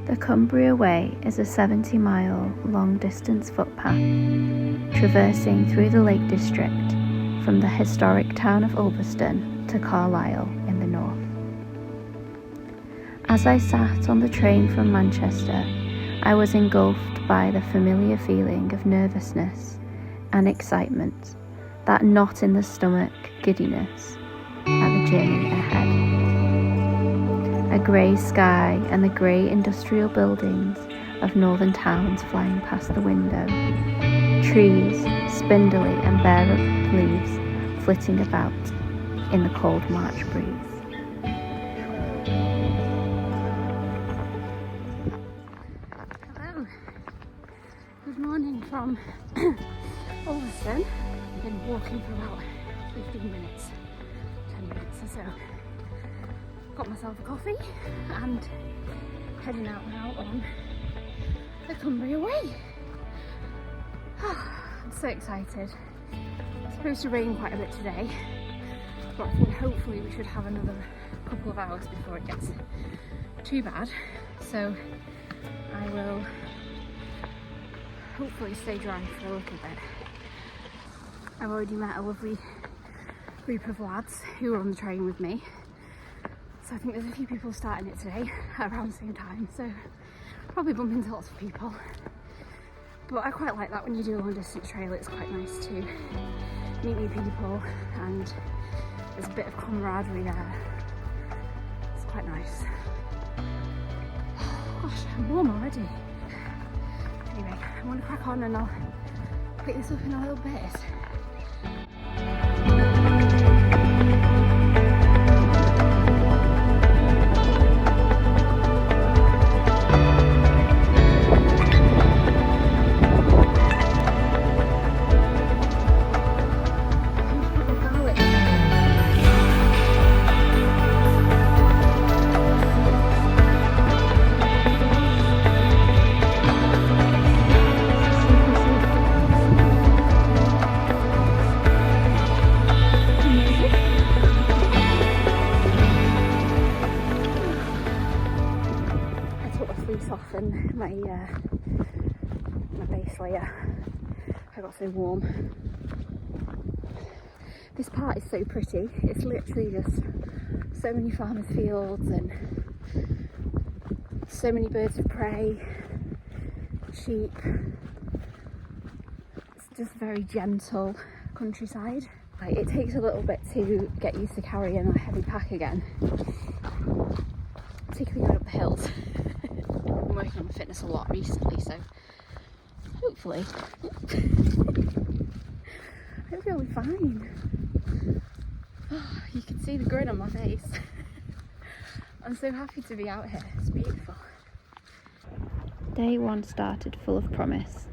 The Cumbria Way is a 70-mile long-distance footpath traversing through the Lake District from the historic town of Ulverston to Carlisle in the north. As I sat on the train from Manchester, I was engulfed by the familiar feeling of nervousness and excitement, that knot in the stomach giddiness at the journey ahead. A grey sky and the grey industrial buildings of northern towns flying past the window, trees, spindly and bare leaves flitting about in the cold March breeze. Hello, good morning from Ulverston. I've been walking for about 15 minutes, 10 minutes or so. Got myself a coffee and heading out now on the Cumbria Way. I'm so excited. It's supposed to rain quite a bit today, but I think hopefully we should have another couple of hours before it gets too bad. So I will hopefully stay dry for a little bit. I've already met a lovely group of lads who are on the train with me. So I think there's a few people starting it today around the same time, so probably bump into lots of people. But I quite like that when you do a long distance trail. It's quite nice to meet new people and there's a bit of camaraderie there. It's quite nice. Gosh, I'm warm already. Anyway, I'm going to crack on and I'll pick this up in a little bit. Soften my base layer. I got so warm. This part is so pretty. It's literally just so many farmers' fields and so many birds of prey, sheep. It's just very gentle countryside. Like, it takes a little bit to get used to carrying a heavy pack again, particularly going up the hills. I'm working on my fitness a lot recently, so hopefully I'll be fine. Oh, you can see the grin on my face. I'm so happy to be out here. It's beautiful. Day one started full of promise.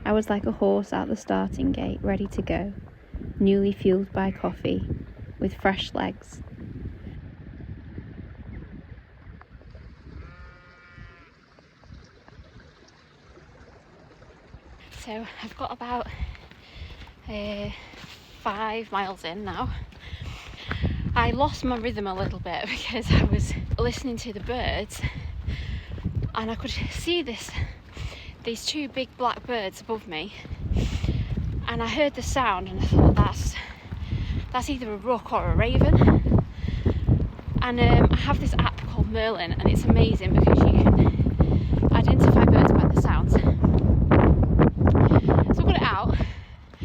I was like a horse out the starting gate, ready to go, newly fueled by coffee, with fresh legs. So I've got about 5 miles in now. I lost my rhythm a little bit because I was listening to the birds and I could see these 2 big black birds above me, and I heard the sound and I thought that's either a rook or a raven. And I have this app called Merlin and it's amazing because you can identify birds by the sounds. So I got it out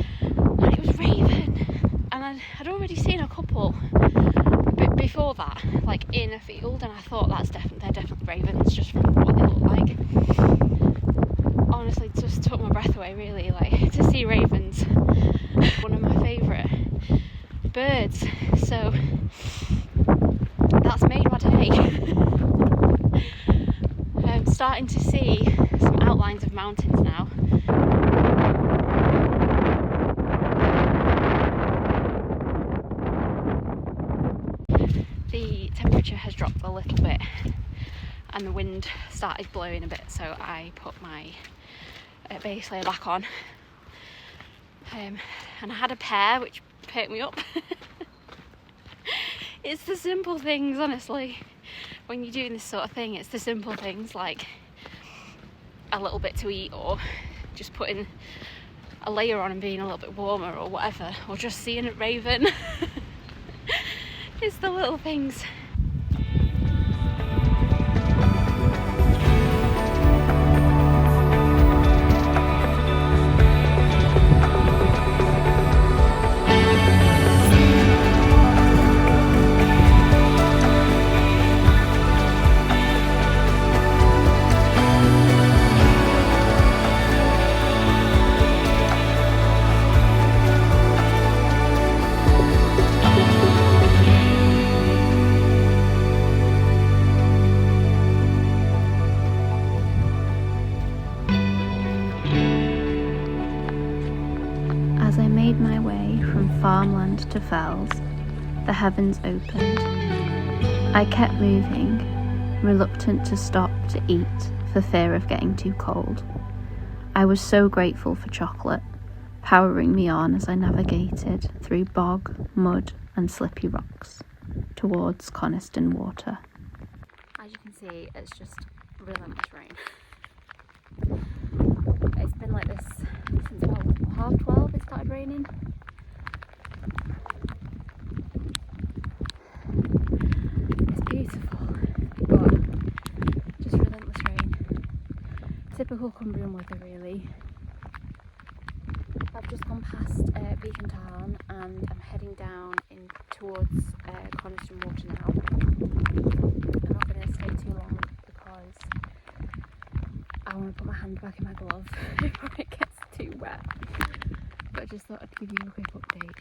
and it was raven, and I'd already seen a couple before that, like in a field, and I thought they're definitely ravens just from what they look like. Honestly, it just took my breath away really, like to see ravens, one of my favourite birds, so that's made my day. I'm starting to see some outlines of mountains now. The temperature has dropped a little bit and the wind started blowing a bit, so I put my base layer back on, and I had a pair which perked me up. It's the simple things, honestly, when you're doing this sort of thing. It's the simple things like a little bit to eat, or just putting a layer on and being a little bit warmer or whatever, or just seeing it raven. It's the little things. As I made my way from farmland to fells, the heavens opened. I kept moving, reluctant to stop to eat for fear of getting too cold. I was so grateful for chocolate, powering me on as I navigated through bog, mud and slippy rocks towards Coniston water. As you can see, it's just relentless rain. It's been like this since about 12:30 it started raining. It's beautiful, but just relentless rain. Typical Cumbrian weather, really. I've just gone past Beacon Tarn and I'm heading down in towards Coniston water now. I'm not going to stay too long because I want to put my hand back in my glove before it gets too wet. But I just thought I'd give you a quick update.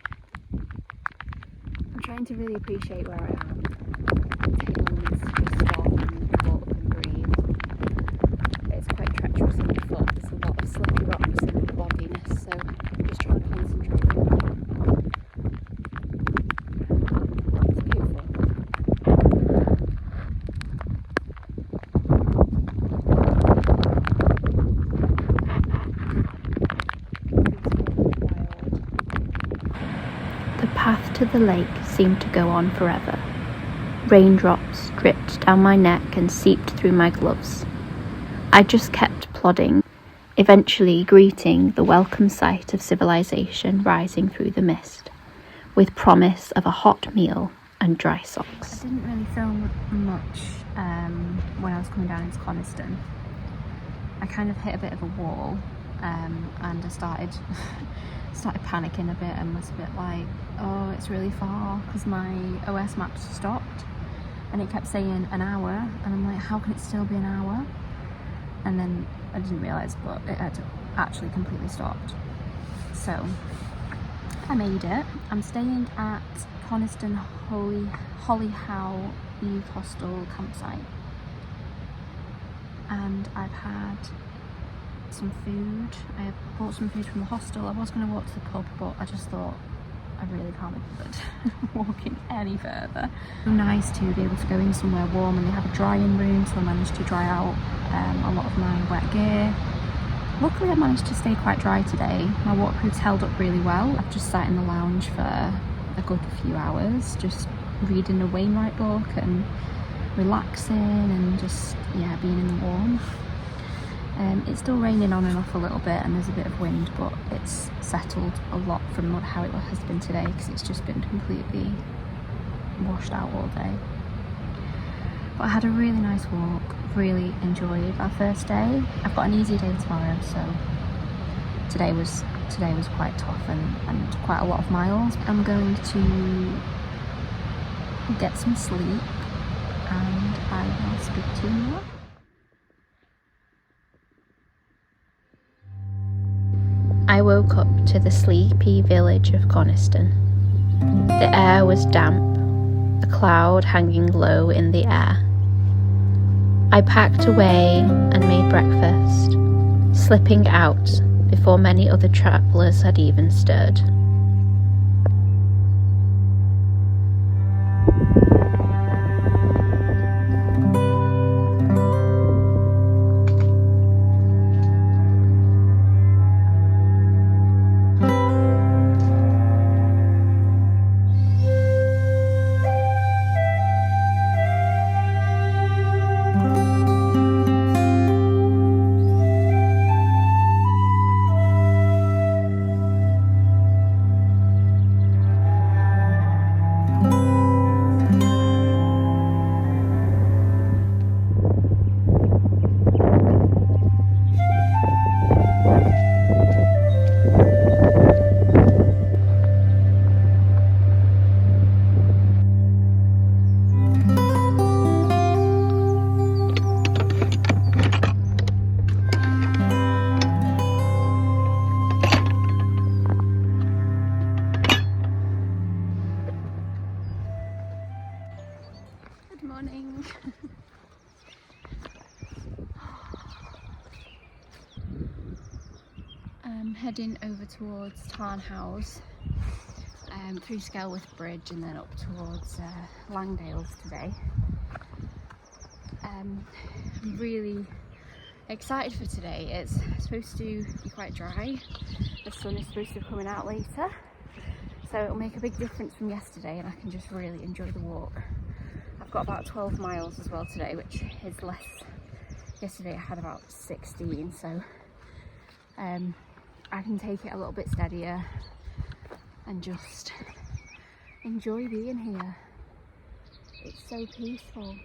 I'm trying to really appreciate where I am. Take moments to just stop and walk and breathe. It's quite treacherous on the foot. There's a lot of slippy rocks and bogginess, so I'm just trying to concentrate. It's beautiful. The path to the lake seemed to go on forever. Raindrops dripped down my neck and seeped through my gloves. I just kept plodding, eventually greeting the welcome sight of civilization rising through the mist, with promise of a hot meal and dry socks. I didn't really film much when I was coming down into Coniston. I kind of hit a bit of a wall and I started panicking a bit and was a bit like, oh, it's really far, because my OS map stopped and it kept saying an hour and I'm like, how can it still be an hour? And then I didn't realise, but it had actually completely stopped. So I made it. I'm staying at Coniston Holly Howe Youth Hostel campsite, and I've had some food. I have bought some food from the hostel. I was going to walk to the pub, but I just thought I really can't be bothered walking any further. So nice to be able to go in somewhere warm, and they have a drying room, so I managed to dry out a lot of my wet gear. Luckily I managed to stay quite dry today. My waterproof's held up really well. I've just sat in the lounge for a good few hours, just reading a Wainwright book and relaxing and just, yeah, being in the warm. It's still raining on and off a little bit and there's a bit of wind, but it's settled a lot from how it has been today, because it's just been completely washed out all day. But I had a really nice walk, really enjoyed our first day. I've got an easy day tomorrow, so today was quite tough and quite a lot of miles. I'm going to get some sleep and I will speak to you more. I woke up to the sleepy village of Coniston. The air was damp, a cloud hanging low in the air. I packed away and made breakfast, slipping out before many other travellers had even stirred. Good morning. I'm heading over towards Tarn Hows, through Skelwith Bridge and then up towards Langdale today. I'm really excited for today. It's supposed to be quite dry. The sun is supposed to be coming out later, so it'll make a big difference from yesterday and I can just really enjoy the walk. I've got about 12 miles as well today, which is less. Yesterday I had about 16, so I can take it a little bit steadier and just enjoy being here. It's so peaceful.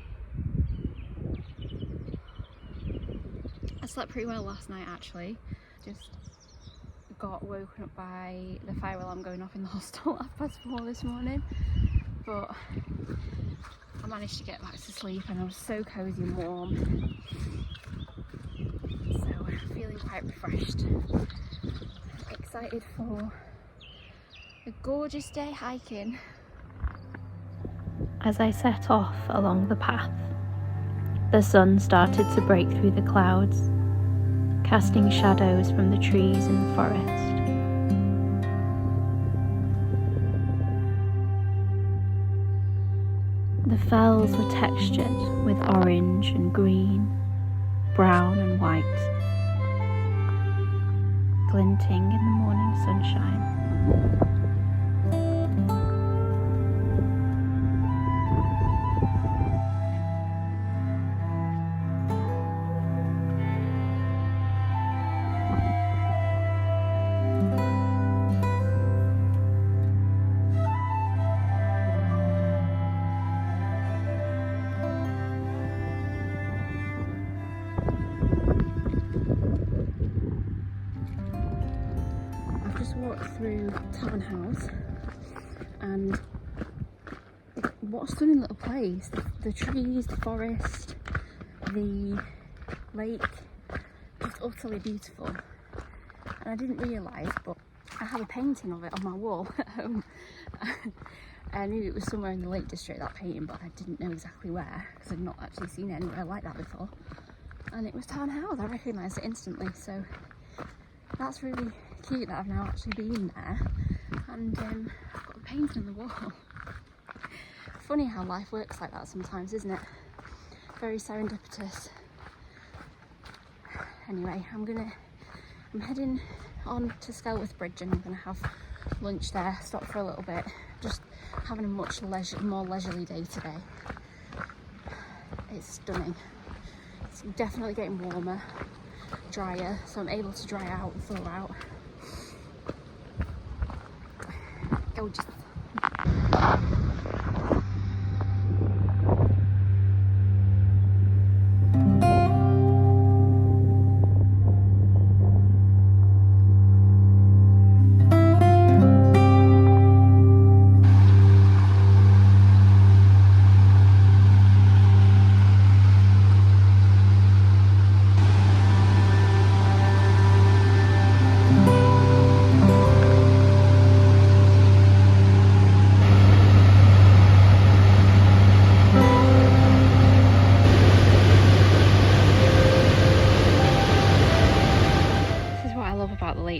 I slept pretty well last night actually. Just got woken up by the fire alarm going off in the hostel at 4:30 this morning, but I managed to get back to sleep and I was so cosy and warm, so I'm feeling quite refreshed. Excited for a gorgeous day hiking. As I set off along the path, the sun started to break through the clouds, casting shadows from the trees in the forest. The fells were textured with orange and green, brown and white, glinting in the morning sunshine. Walked through Tarn Hows and what a stunning little place. The trees, the forest, the lake, just utterly beautiful. And I didn't realise, but I have a painting of it on my wall at home. I knew it was somewhere in the Lake District, that painting, but I didn't know exactly where because I'd not actually seen anywhere like that before. And it was Tarn Hows. I recognised it instantly, so that's really cute that I've now actually been there, and I've got a painting on the wall. Funny how life works like that sometimes, isn't it? Very serendipitous. Anyway, I'm heading on to Skelwith Bridge and I'm gonna have lunch there, stop for a little bit, just having a much more leisurely day today. It's stunning. It's definitely getting warmer, drier, so I'm able to dry out and thaw out. Gorgeous.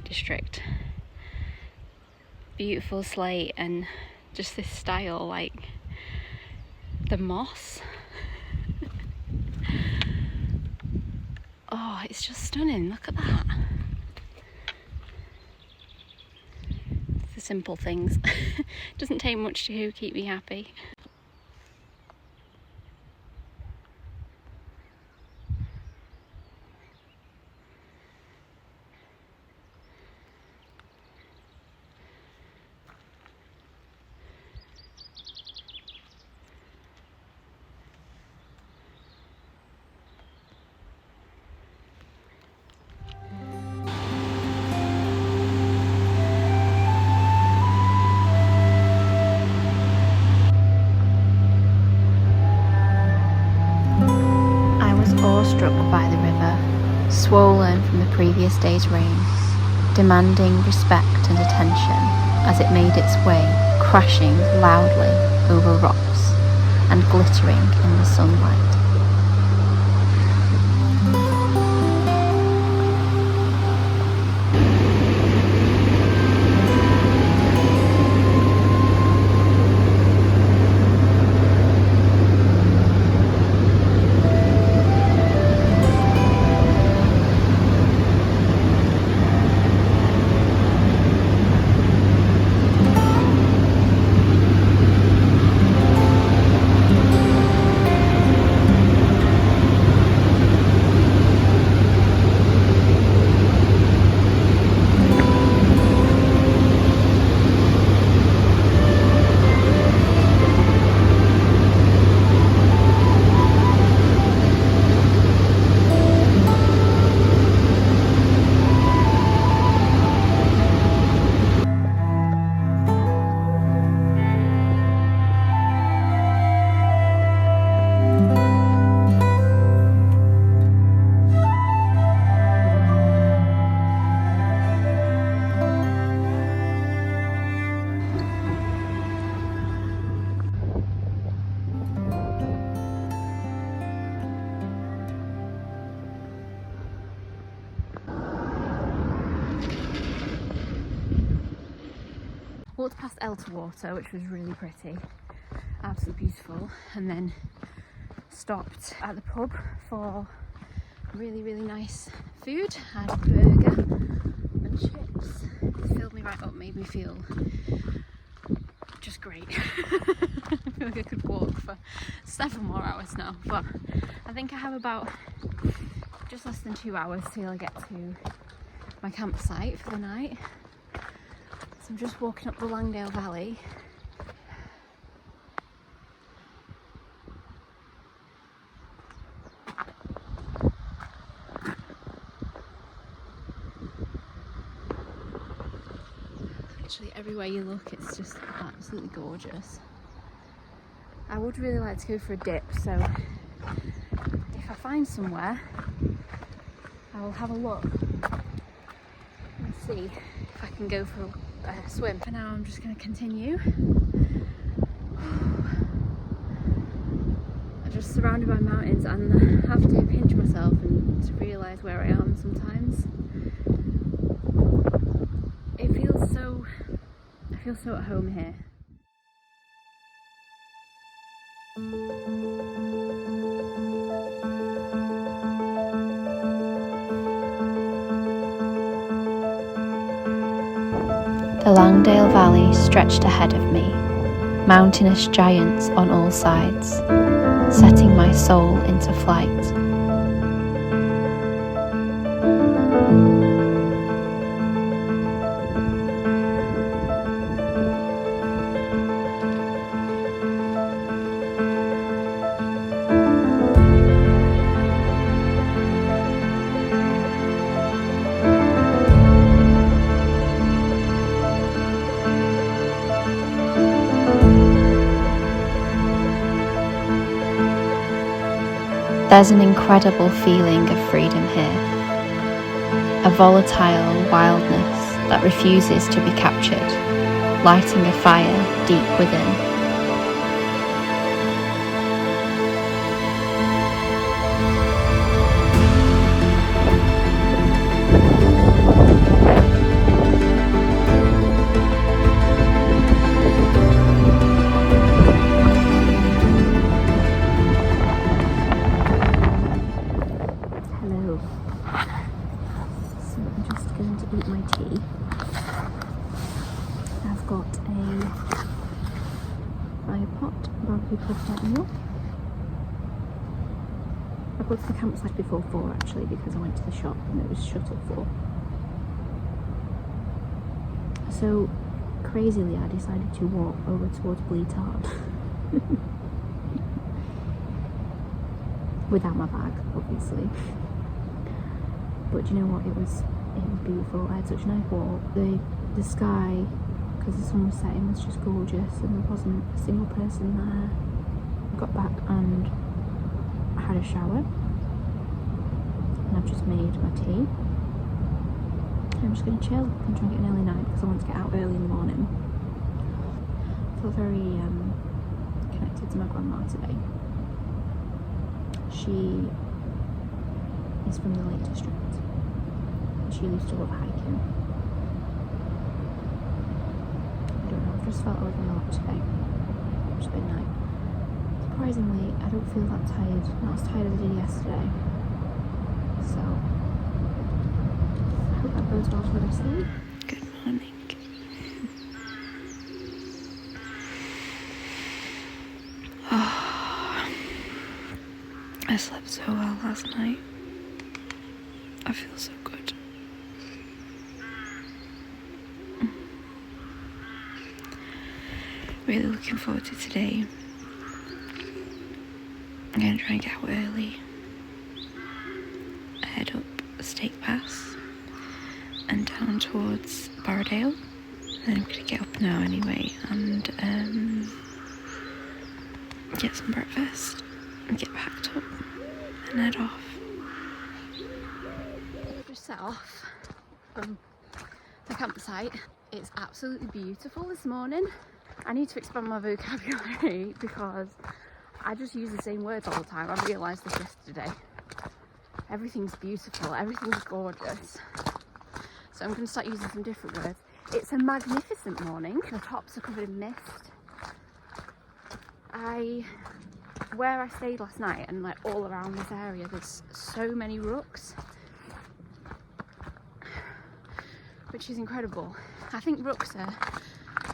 District. Beautiful slate and just this style, like the moss. Oh, it's just stunning. Look at that. It's the simple things. Doesn't take much to keep me happy. Struck by the river, swollen from the previous day's rains, demanding respect and attention as it made its way, crashing loudly over rocks, and glittering in the sunlight. Walked past Elter Water, which was really pretty, absolutely beautiful, and then stopped at the pub for really nice food. Had a burger and chips. It filled me right up, made me feel just great. I feel like I could walk for 7 more hours now, but I think I have about just less than 2 hours till I get to my campsite for the night. So I'm just walking up the Langdale Valley. Literally everywhere you look, it's just absolutely gorgeous. I would really like to go for a dip, so if I find somewhere, I will have a look and see if I can go for a swim. For now, I'm just going to continue. I'm just surrounded by mountains and I have to pinch myself and to realise where I am sometimes. I feel so at home here. The Langdale Valley stretched ahead of me, mountainous giants on all sides, setting my soul into flight. There's an incredible feeling of freedom here, a volatile wildness that refuses to be captured, lighting a fire deep within. I got to the campsite before 4 actually, because I went to the shop and it was shut at 4. So crazily I decided to walk over towards Tarn without my bag obviously, but you know what, it was beautiful. I had such a nice walk. The sky, because the sun was setting, was just gorgeous and there wasn't a single person there. I got back and I had a shower and I've just made my tea. I'm just going to chill and drink it an early night because I want to get out early in the morning. I feel very connected to my grandma today. She is from the Lake District. She used to love hiking. I don't know, I've just felt overwhelmed today. It's been night. Surprisingly, I don't feel that tired. Not as tired as I did yesterday. So, I hope that goes well for the rest of the week. Good morning. Oh, I slept so well last night. I feel so good. Really looking forward to today. I'm going to try and get out early. Head up Stake Pass and down towards Borrowdale. And then I'm going to get up now anyway and get some breakfast and get packed up and head off. Just set off from the campsite. It's absolutely beautiful this morning. I need to expand my vocabulary because I just use the same words all the time. I realised this yesterday. Everything's beautiful, everything's gorgeous. So I'm going to start using some different words. It's a magnificent morning. The tops are covered in mist. Where I stayed last night and like all around this area, there's so many rooks, which is incredible. I think rooks are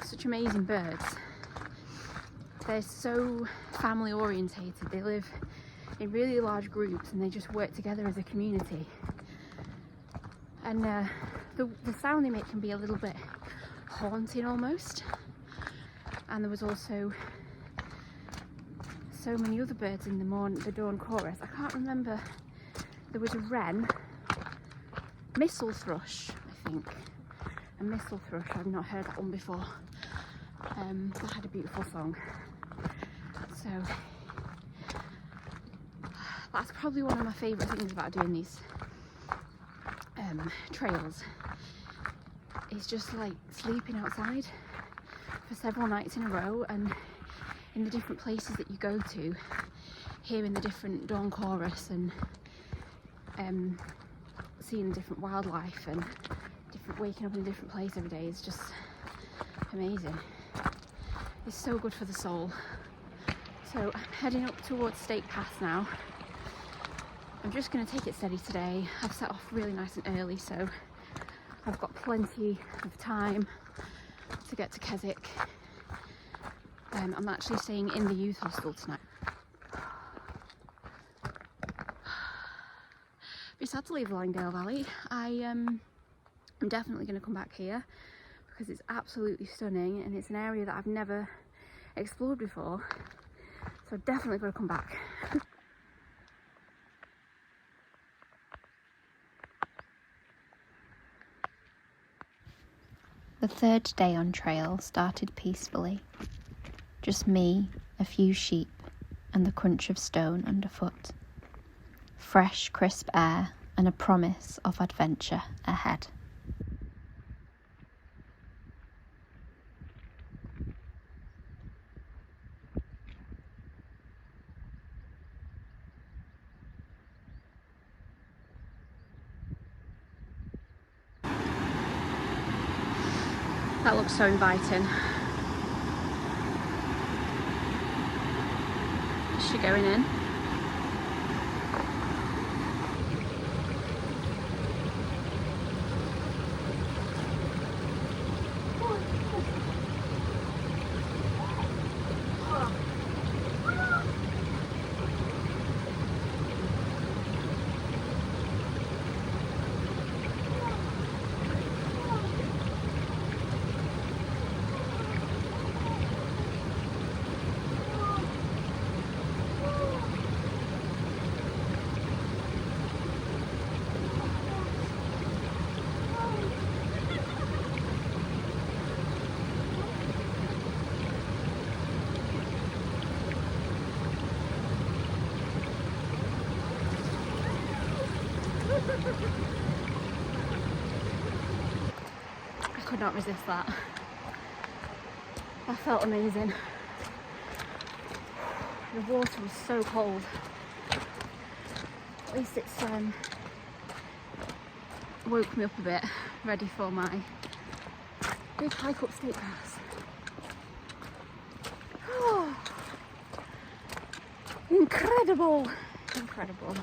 such amazing birds. They're so family orientated. They live in really large groups and they just work together as a community. And the sound they make can be a little bit haunting almost. And there was also so many other birds in the dawn chorus. I can't remember. There was a wren, missel thrush, I think. A missel thrush. I've not heard that one before. That had a beautiful song. So that's probably one of my favourite things about doing these trails. Is just like sleeping outside for several nights in a row, and in the different places that you go to, hearing the different dawn chorus and seeing different wildlife and waking up in a different place every day is just amazing. It's so good for the soul. So I'm heading up towards Stake Pass now. I'm just going to take it steady today. I've set off really nice and early, so I've got plenty of time to get to Keswick. I'm actually staying in the youth hostel tonight. Be sad to leave the Langdale Valley. I'm definitely going to come back here because it's absolutely stunning and it's an area that I've never explored before. So I've definitely got to come back. The third day on trail started peacefully. Just me, a few sheep, and the crunch of stone underfoot. Fresh, crisp air and a promise of adventure ahead. That looks so inviting. Is she going in? I could not resist that. That felt amazing. The water was so cold. At least it's woke me up a bit, ready for my big hike up steakhouse. Oh, incredible, incredible.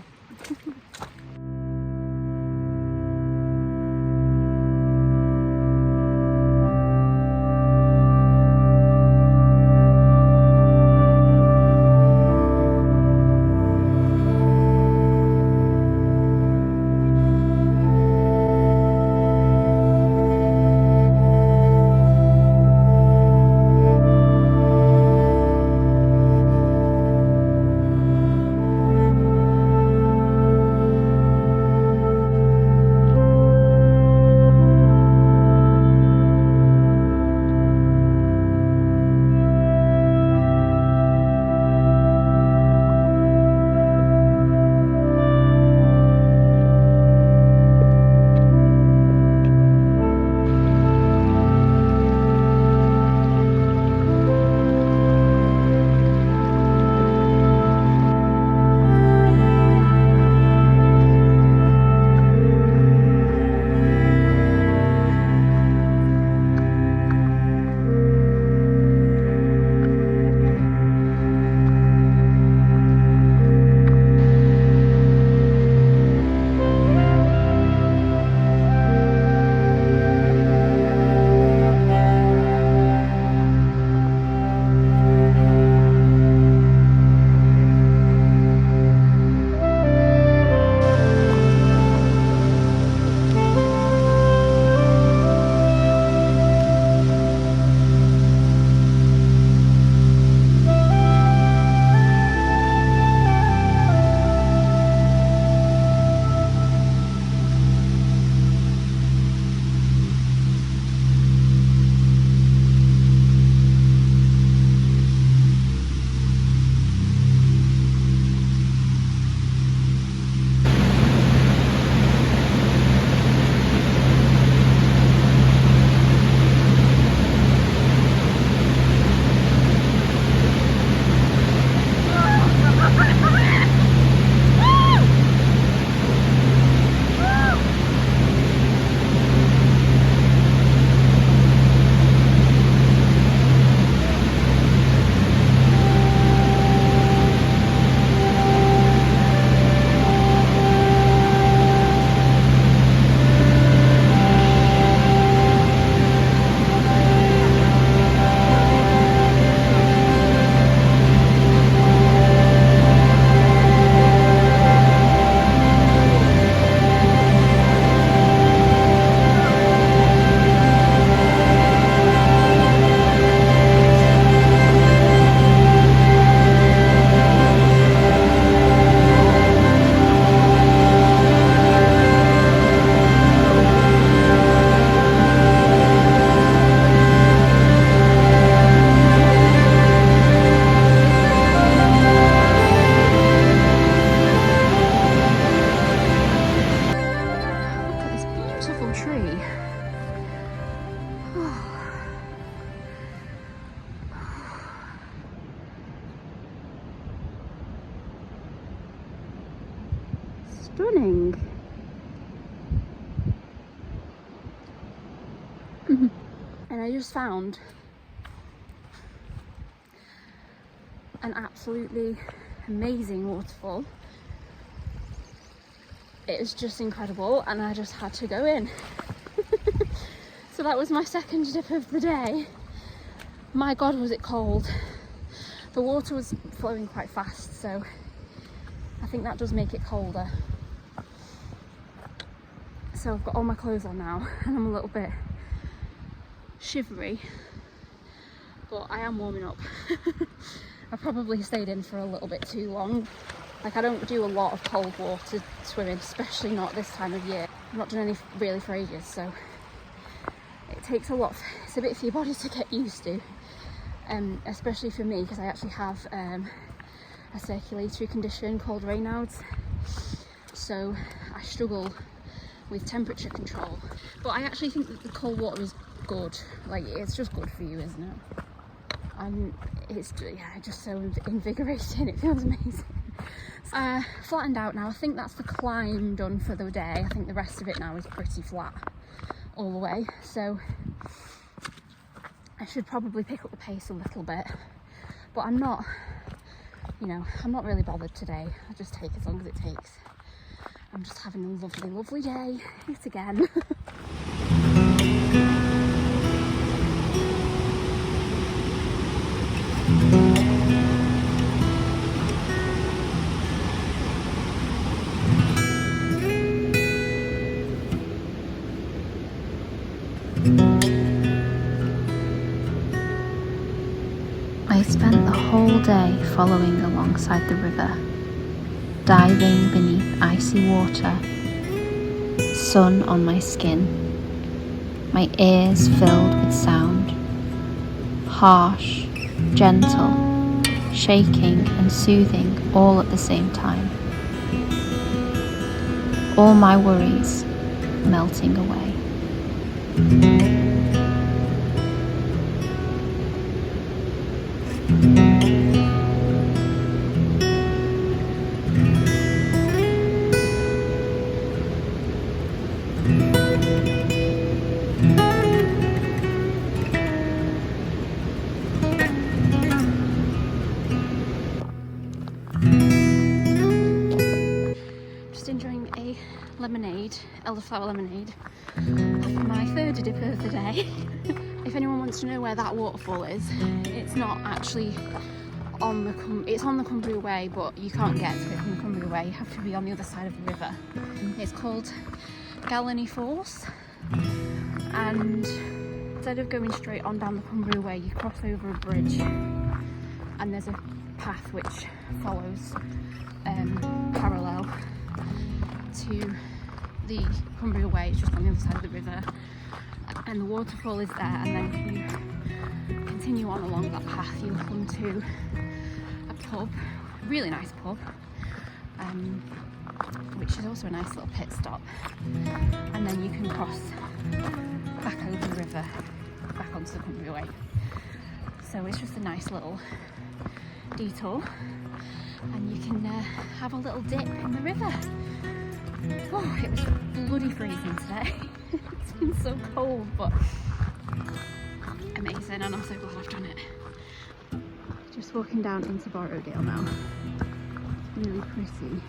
Stunning. And I just found an absolutely amazing waterfall. It is just incredible, and I just had to go in. So that was my second dip of the day. My God, was it cold. The water was flowing quite fast, so I think that does make it colder. So I've got all my clothes on now and I'm a little bit shivery, but I am warming up. I probably stayed in for a little bit too long. Like, I don't do a lot of cold water swimming, especially not this time of year. I've not done any really for ages, so it takes a lot. It's a bit for your body to get used to, especially for me, because I actually have a circulatory condition called Raynaud's, so I struggle with temperature control. But I actually think that the cold water is good. Like, it's just good for you, isn't it? and it's just so invigorating. It feels amazing. Flattened out now. I think that's the climb done for the day. I think the rest of it now is pretty flat all the way, so I should probably pick up the pace a little bit, but I'm not really bothered today. I'll just take as long as it takes. I'm just having a lovely, lovely day yet again. I spent the whole day following alongside the river, diving beneath icy water, sun on my skin, my ears filled with sound, harsh, gentle, shaking and soothing all at the same time. All my worries melting away. Enjoying a lemonade, elderflower lemonade, for my third dip of the day. If anyone wants to know where that waterfall is, it's not actually on it's on the Cumbria Way, but you can't get to it from the Cumbria Way. You have to be on the other side of the river. It's called Gallany Force, and instead of going straight on down the Cumbria Way, you cross over a bridge, and there's a path which follows parallel to the Cumbria Way. It's just on the other side of the river, and the waterfall is there, and then if you continue on along that path, you'll come to a pub, a really nice pub, which is also a nice little pit stop, and then you can cross back over the river back onto the Cumbria Way. So it's just a nice little detour, and you can have a little dip in the river. Oh, it was bloody freezing today. It's been so cold, but amazing, and I'm so glad I've done it. Just walking down into Borrowdale now. It's really pretty.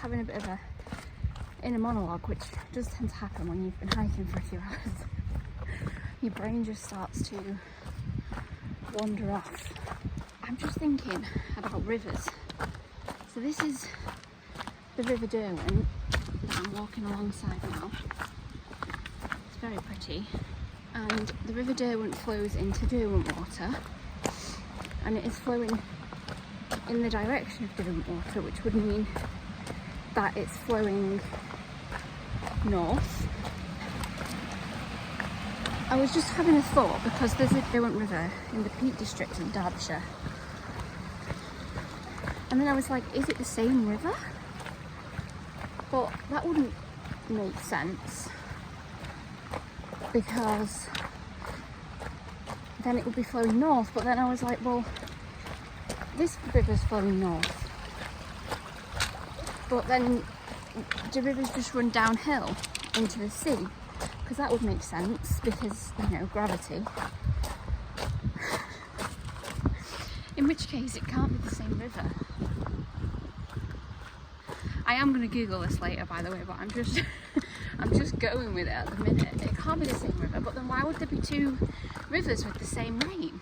Having a bit of a inner monologue, which does tend to happen when you've been hiking for a few hours. Your brain just starts to wander off. I'm just thinking about rivers. So this is the River Derwent that I'm walking alongside now. It's very pretty, and the River Derwent flows into Derwent water, and it is flowing in the direction of Derwent water, which would mean that it's flowing north. I was just having a thought, because there's a Derwent River in the Peak District in Derbyshire, and then I was like, is it the same river? But that wouldn't make sense, because then it would be flowing north. But then I was like, well, this river's flowing north, But then, do rivers just run downhill into the sea? Because that would make sense, because, you know, gravity. In which case, it can't be the same river. I am going to Google this later, by the way, but I'm just I'm just going with it at the minute. It can't be the same river, but then why would there be two rivers with the same name?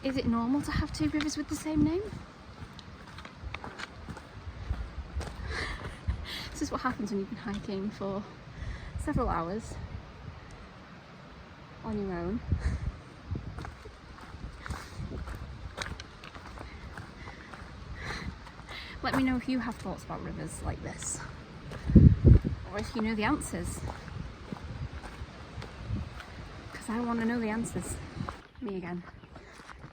Is it normal to have two rivers with the same name? This is what happens when you've been hiking for several hours on your own. Let me know if you have thoughts about rivers like this, or if you know the answers, because I want to know the answers. Me again.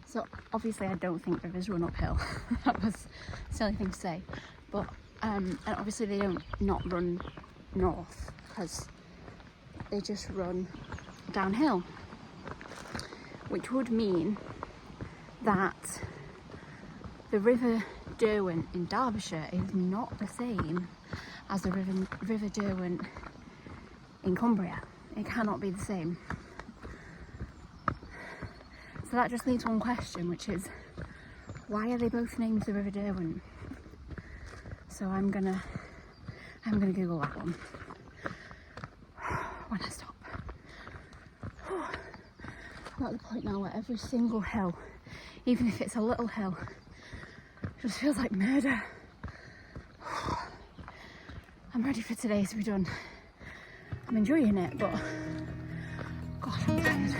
So obviously I don't think rivers run uphill. That was a silly thing to say, but and obviously they don't not run north, because they just run downhill, which would mean that the river Derwent in Derbyshire is not the same as the river Derwent in Cumbria. It cannot be the same. So that just leaves one question, which is, why are they both named the River Derwent? So I'm gonna Google that one when I stop. I'm at the point now where every single hill, even if it's a little hill, just feels like murder. I'm ready for today to be done. I'm enjoying it, but gosh, I'm tired.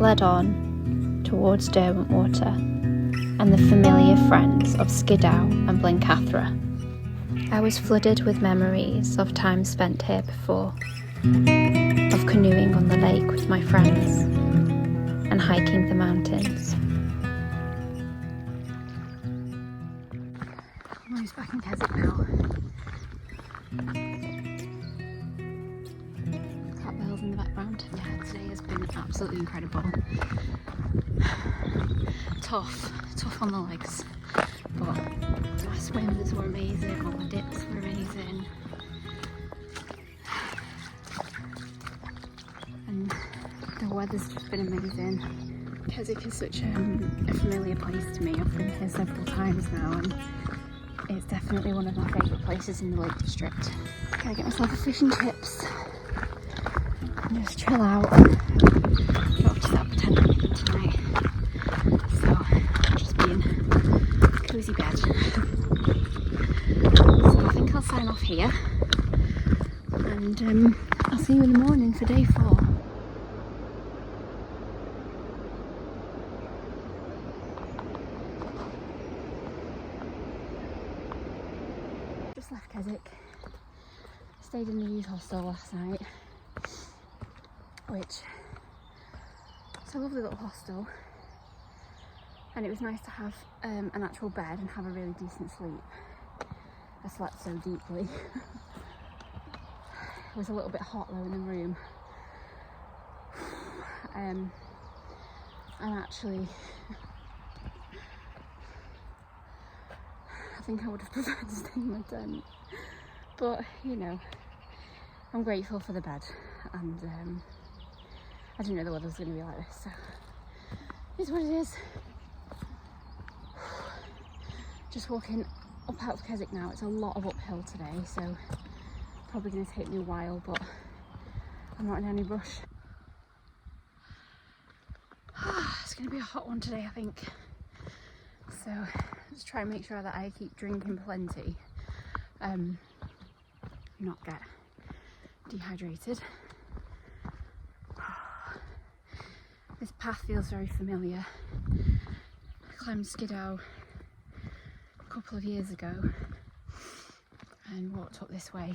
Led on towards Derwent Water and the familiar friends of Skiddow and Blencathra. I was flooded with memories of time spent here before, of canoeing on the lake with my friends and hiking the mountains. I'm almost back in Keswick now. In the background. Yeah, today has been absolutely incredible. Tough on the legs, but my swims were amazing, all the dips were amazing, and the weather's just been amazing. Keswick is such a familiar place to me. I've been here several times now, and it's definitely one of my favourite places in the Lake District. Gotta get myself a fish and chips. Just chill out. Not just up tent or anything tonight, so I'll just be in a cosy bed. So I think I'll sign off here, and I'll see you in the morning for day 4. Just left Keswick. Stayed in the youth hostel last night, which it's a lovely little hostel, and it was nice to have an actual bed and have a really decent sleep. I slept so deeply. It was a little bit hot though in the room, and actually I think I would have preferred to stay in my tent, but you know, I'm grateful for the bed, and I didn't know the weather was going to be like this, so it's what it is. Just walking up out of Keswick now. It's a lot of uphill today, so probably going to take me a while, but I'm not in any rush. It's going to be a hot one today, I think, so let's try and make sure that I keep drinking plenty, not get dehydrated. This path feels very familiar. I climbed Skiddow a couple of years ago, and walked up this way.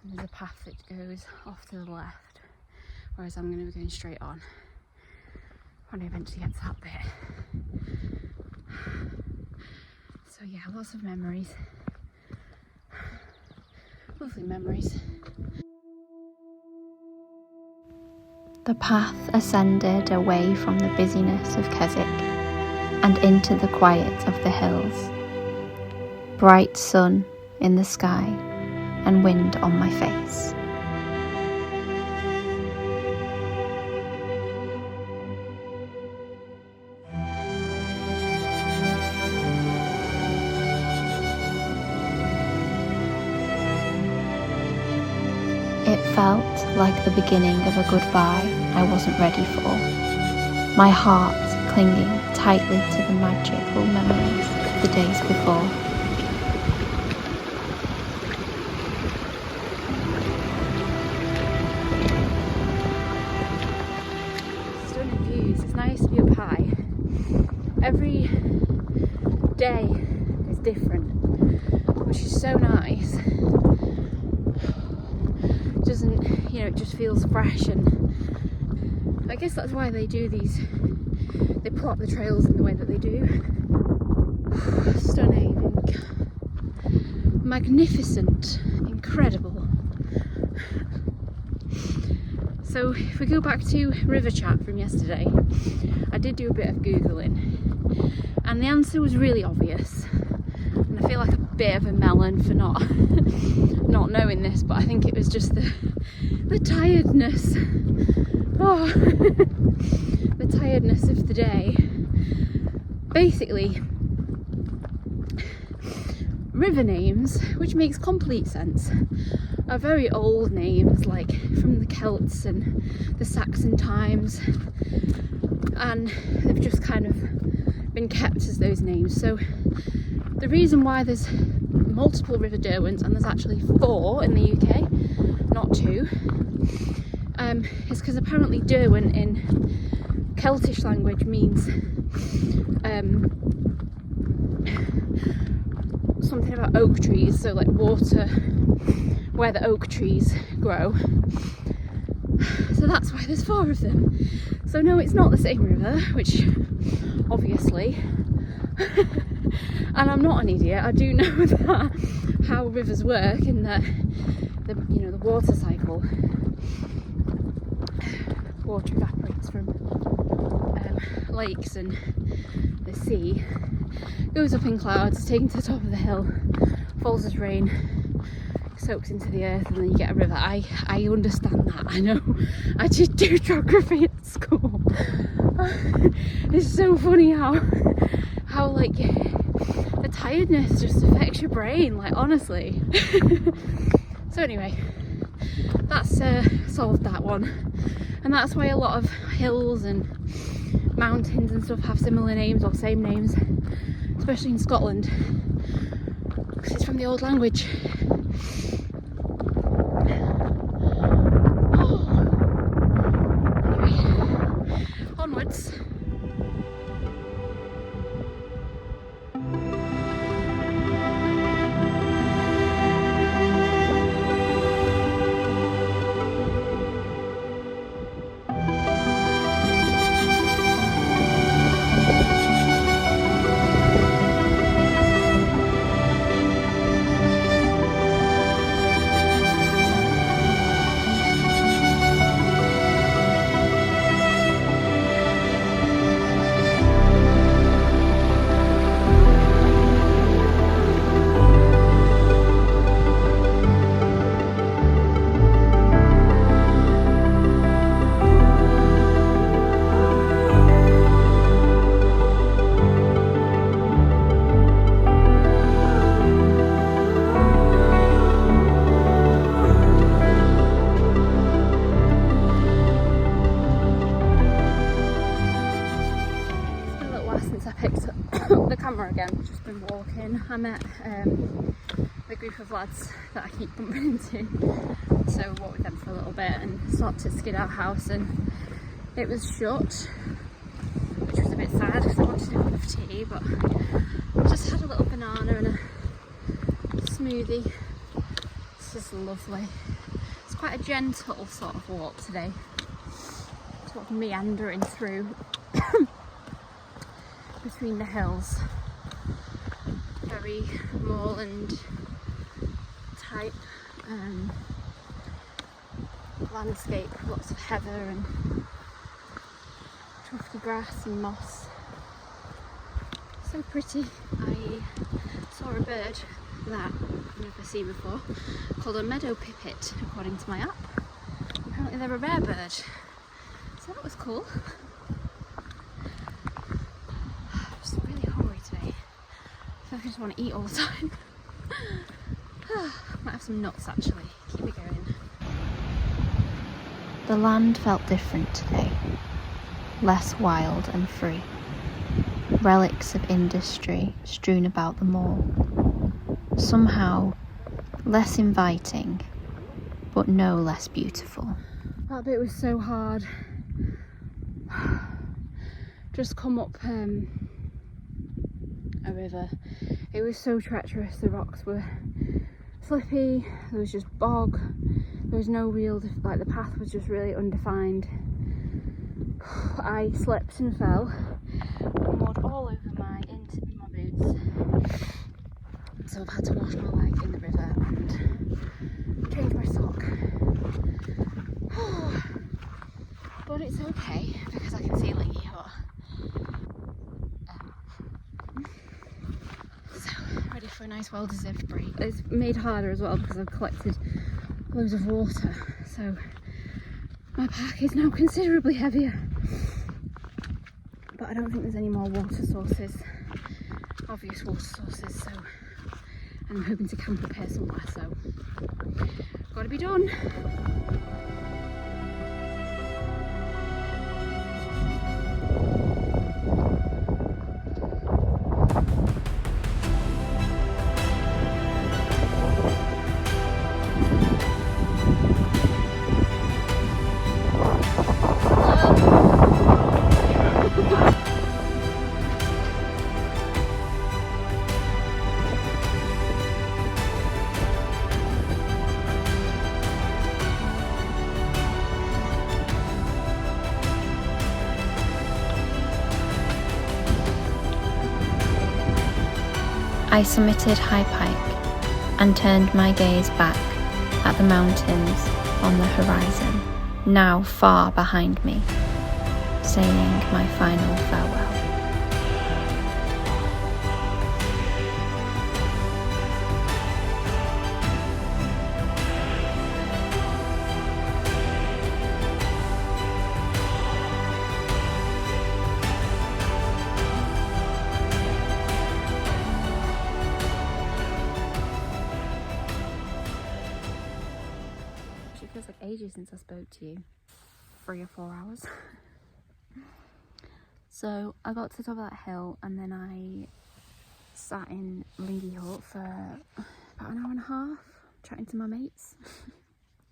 And there's a path that goes off to the left, whereas I'm going to be going straight on when I eventually get to that bit. So yeah, lots of memories. Lovely memories. The path ascended away from the busyness of Keswick and into the quiet of the hills. Bright sun in the sky and wind on my face. It felt like the beginning of a goodbye I wasn't ready for, my heart clinging tightly to the magical memories of the days before. Stunning views. It's nice to be up high. Every day is different, which is so nice. Doesn't, you know, it just feels fresh, and I guess that's why they do these, they plot the trails in the way that they do. Stunning, magnificent, incredible. So if we go back to river chat from yesterday, I did do a bit of googling and the answer was really obvious, and I feel like a bit of a melon for not knowing this, but I think it was just the tiredness. Oh, the tiredness of the day. Basically, river names, which makes complete sense, are very old names, like from the Celts and the Saxon times, and they've just kind of been kept as those names. So the reason why there's multiple River Derwents, and there's actually 4 in the UK, not 2, is because apparently Derwent in Celtish language means something about oak trees, so like water where the oak trees grow. So that's why there's 4 of them. So no, it's not the same river, which obviously, and I'm not an idiot, I do know that how rivers work, in that the water cycle, water evaporates from lakes and the sea, goes up in clouds, taken to the top of the hill, falls as rain, soaks into the earth, and then you get a river. I understand that, I know. I did do geography at school. It's so funny how like the tiredness just affects your brain, like honestly. So anyway, that's solved that one, and that's why a lot of hills and mountains and stuff have similar names or same names, especially in Scotland, because it's from the old language. Anyway, onwards. Again, just been walking. I met the group of lads that I keep bumping into, so I walked with them for a little bit and stopped at Skiddow House, and it was shut, which was a bit sad because I wanted a cup of tea, but I just had a little banana and a smoothie. This is lovely. It's quite a gentle sort of walk today. Sort of meandering through between the hills. Very moorland type landscape, lots of heather and tufty grass and moss. So pretty. I saw a bird that I've never seen before called a meadow pipit according to my app. Apparently they're a rare bird, so that was cool. I'm just really hungry today. I feel like I just want to eat all the time. Might have some nuts actually, keep it going. The land felt different today, less wild and free. Relics of industry strewn about the moor. Somehow less inviting, but no less beautiful. That bit was so hard. Just come up a river. It was so treacherous, the rocks were slippy, there was just bog, there was no real, like the path was just really undefined. I slipped and fell, mud all over my boots, so I've had to wash my leg in the river and change my sock. But it's okay because I can see Lingy Hut. So ready for a nice well-deserved break. It's made harder as well because I've collected loads of water, so my pack is now considerably heavier. But I don't think there's any more water sources, obvious water sources, so I'm hoping to camp up here somewhere, so gotta be done. I summited High Pike and turned my gaze back at the mountains on the horizon, now far behind me, saying my final farewell. It feels like ages since I spoke to you. 3 or 4 hours. So I got to the top of that hill and then I sat in Lingy Hut for about an hour and a half chatting to my mates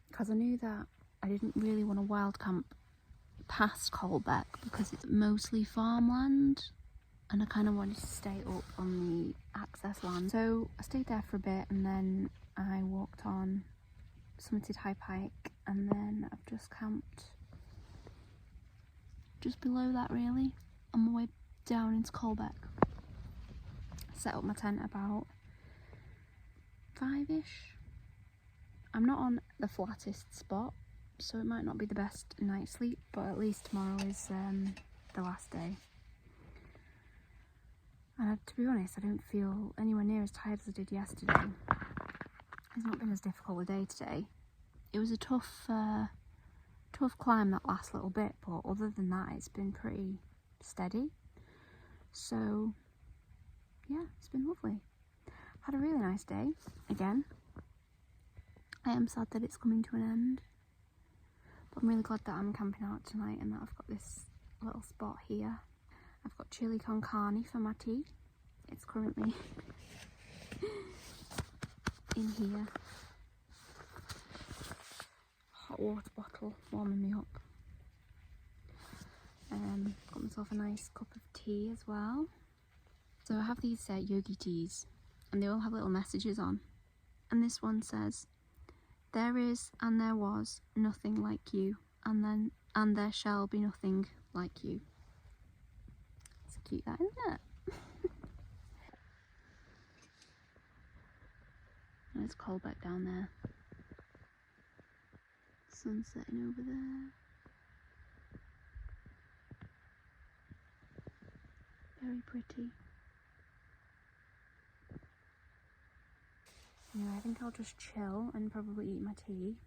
because I knew that I didn't really want to wild camp past Colbeck because it's mostly farmland and I kind of wanted to stay up on the access land. So I stayed there for a bit and then I walked on, summited High Pike, and then I've just camped just below that really on my way down into Colbeck. Set up my tent about 5ish. I'm not on the flattest spot, so it might not be the best night's sleep, but at least tomorrow is the last day. And to be honest, I don't feel anywhere near as tired as I did yesterday. It's not been as difficult a day today. It was a tough climb that last little bit, but other than that it's been pretty steady. So yeah, it's been lovely. Had a really nice day again. I am sad that it's coming to an end, but I'm really glad that I'm camping out tonight and that I've got this little spot here. I've got chili con carne for my tea. It's currently in here. Hot water bottle warming me up. Got myself a nice cup of tea as well. So I have these yogi teas and they all have little messages on. and this one says, "There is and there was nothing like you, and there shall be nothing like you." It's cute, that, isn't it? And it's cold back down there. Sun setting over there. Very pretty. Anyway, I think I'll just chill and probably eat my tea.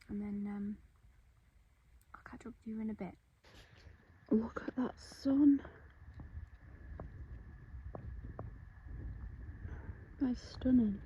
And then I'll catch up with you in a bit. Look at that sun. That's stunning.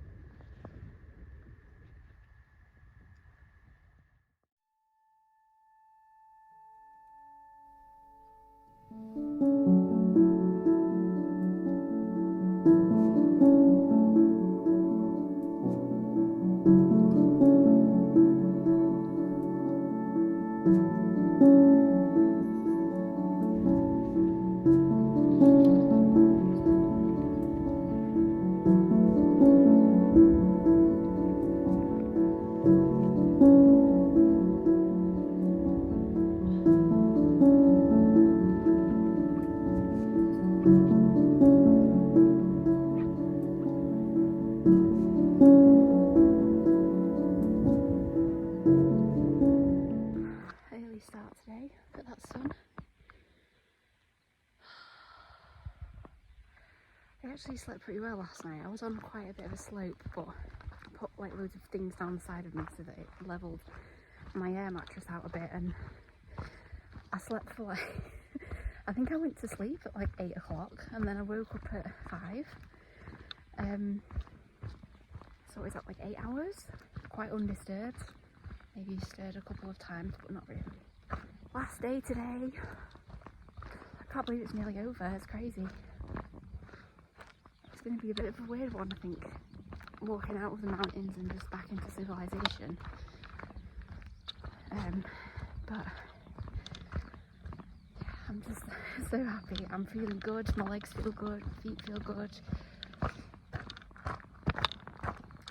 Early start today. Look at that sun. I actually slept pretty well last night. I was on quite a bit of a slope, but I put like loads of things down the side of me so that it levelled my air mattress out a bit, and I slept for like I think I went to sleep at like 8 o'clock and then I woke up at 5. So is that like 8 hours? Quite undisturbed. Maybe stirred a couple of times, but not really. Last day today. I can't believe it's nearly over. It's crazy. It's going to be a bit of a weird one, I think. Walking out of the mountains and just back into civilization. But yeah, I'm just so happy. I'm feeling good. My legs feel good. My feet feel good.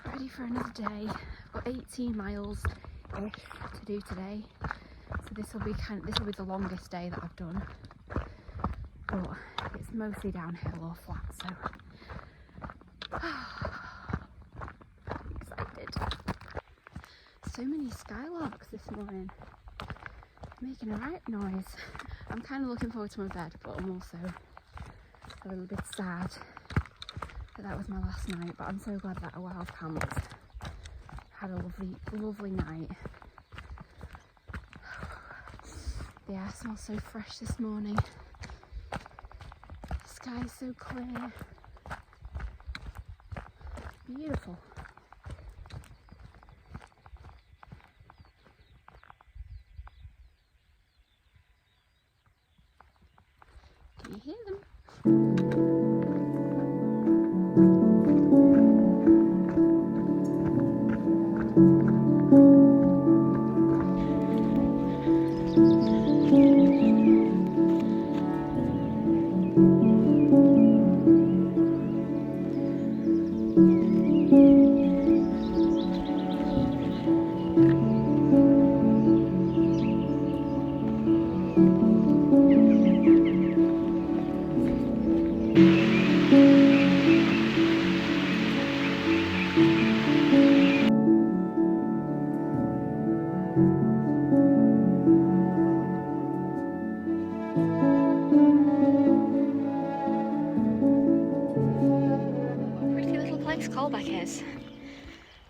Ready for another day. I've got 18 miles-ish to do today. So this will be the longest day that I've done. But it's mostly downhill or flat, so I'm excited. So many skylarks this morning, making a right noise. I'm kind of looking forward to my bed, but I'm also a little bit sad that was my last night. But I'm so glad that I wild camped, had a lovely night. The air smells so fresh this morning. The sky is so clear. Beautiful. Can you hear them?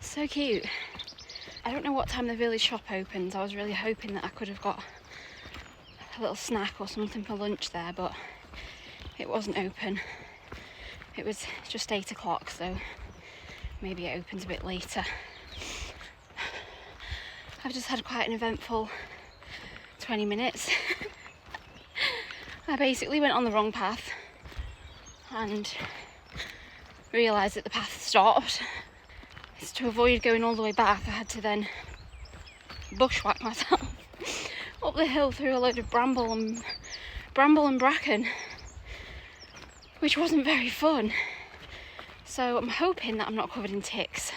So cute. I don't know what time the village shop opens. I was really hoping that I could have got a little snack or something for lunch there, but it wasn't open. It was just 8 o'clock, so maybe it opens a bit later. I've just had quite an eventful 20 minutes. I basically went on the wrong path and realised that the path stopped. So to avoid going all the way back, I had to then bushwhack myself up the hill through a load of bramble and bracken, which wasn't very fun. So I'm hoping that I'm not covered in ticks,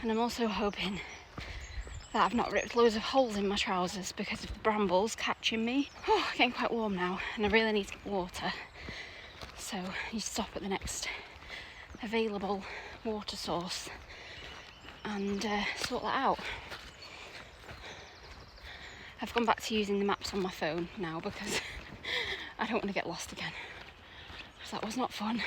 and I'm also hoping that I've not ripped loads of holes in my trousers because of the brambles catching me. Oh, getting quite warm now, and I really need to get water. So I need to stop at the next available water source and sort that out. I've gone back to using the maps on my phone now because I don't want to get lost again, because that was not fun.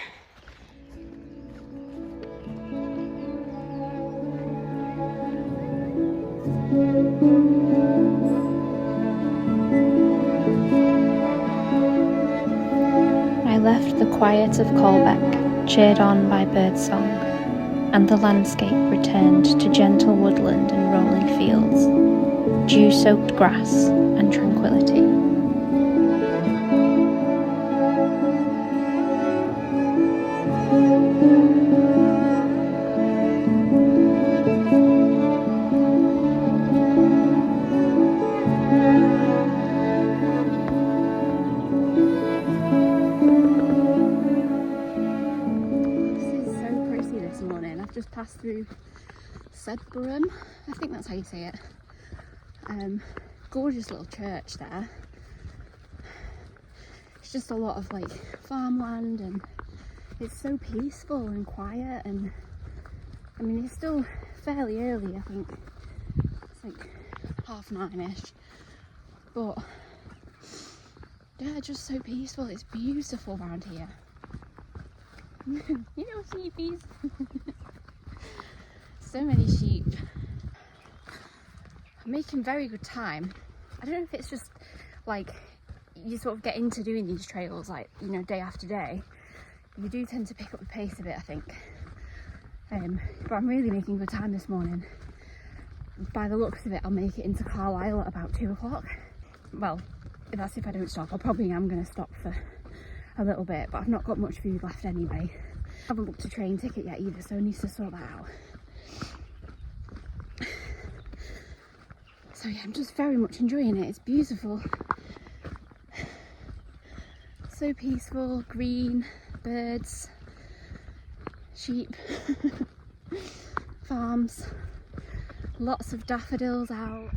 I left the quiet of Colbeck, cheered on by birdsong, and the landscape returned to gentle woodland and rolling fields, dew-soaked grass and tranquility. Just passed through Sedborough, I think that's how you say it. Gorgeous little church there. It's just a lot of like farmland, and it's so peaceful and quiet, and I mean it's still fairly early, I think it's like 9:30ish, but yeah, just so peaceful. It's beautiful around here. You know, sheepies. So many sheep. I'm making very good time. I don't know if it's just like you sort of get into doing these trails, like, you know, day after day. You do tend to pick up the pace a bit, I think. But I'm really making good time this morning. By the looks of it, I'll make it into Carlisle at about 2 o'clock. Well, that's if I don't stop. I probably am going to stop for a little bit, but I've not got much food left anyway. I haven't booked a train ticket yet either, so I need to sort that out. So yeah, I'm just very much enjoying it. It's beautiful. So peaceful, green, birds, sheep, farms, lots of daffodils out.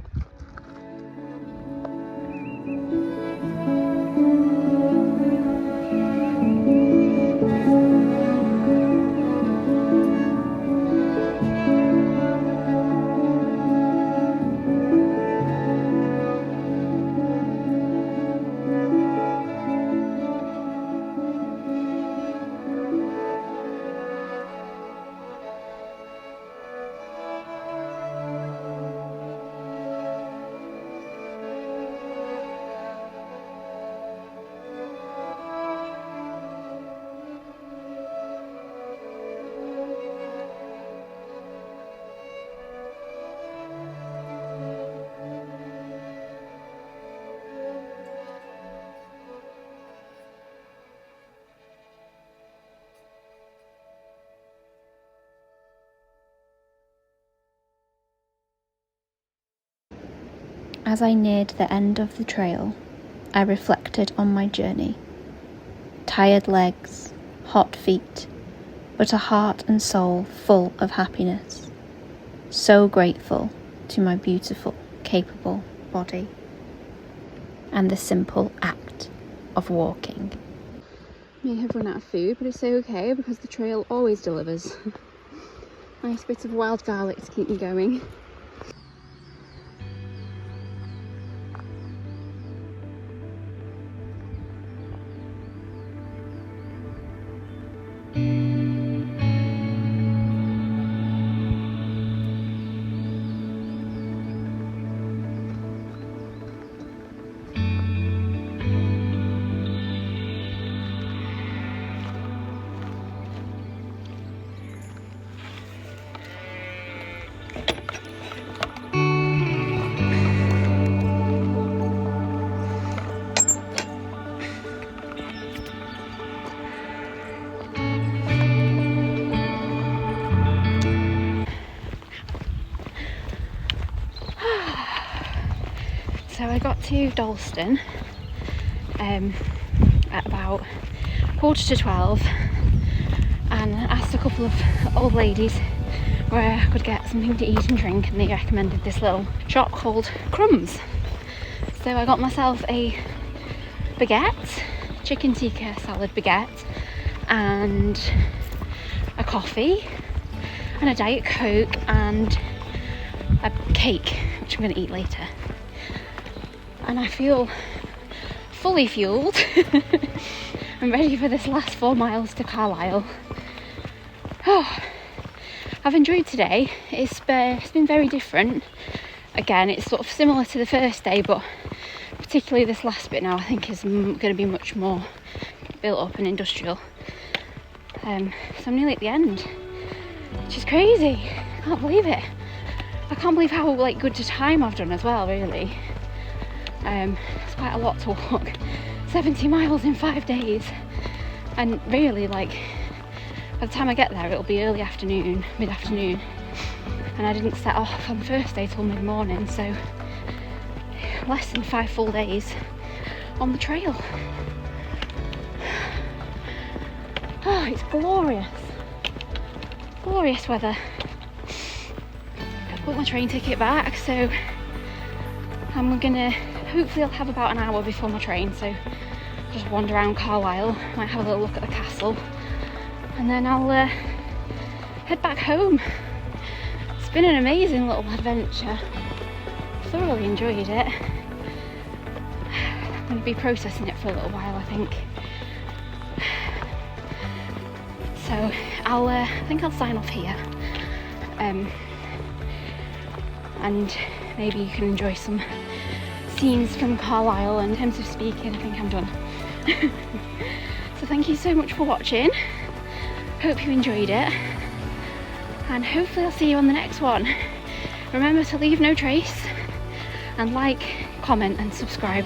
As I neared the end of the trail, I reflected on my journey. Tired legs, hot feet, but a heart and soul full of happiness. So grateful to my beautiful, capable body and the simple act of walking. May have run out of food, but it's okay because the trail always delivers. Nice bit of wild garlic to keep me going. So I got to Ulverston at about 11:45, and past a couple of old ladies where I could get something to eat and drink, and they recommended this little shop called Crumbs. So I got myself a baguette, chicken tikka salad baguette, and a coffee, and a Diet Coke, and a cake, which I'm going to eat later. And I feel fully fueled. I'm ready for this last 4 miles to Carlisle. Oh, I've enjoyed today. It's been very different. Again, it's sort of similar to the first day, but particularly this last bit now I think is going to be much more built up and industrial. So I'm nearly at the end, which is crazy. I can't believe it. I can't believe how good to time I've done as well, really. It's quite a lot to walk. 70 miles in 5 days, and really by the time I get there it'll be early afternoon, mid-afternoon, and I didn't set off on the first day till mid-morning, so less than 5 full days on the trail. Oh, it's glorious weather. I've got my train ticket back, so I'm gonna hopefully I'll have about an hour before my train, so just wander around Carlisle, might have a little look at the castle, and then I'll head back home. It's been an amazing little adventure. Thoroughly enjoyed it. I'm going to be processing it for a little while, I think. So I think I'll sign off here, and maybe you can enjoy some scenes from Carlisle. And in terms of speaking, I think I'm done. So thank you so much for watching. Hope you enjoyed it, and hopefully I'll see you on the next one. Remember to leave no trace, and like, comment and subscribe.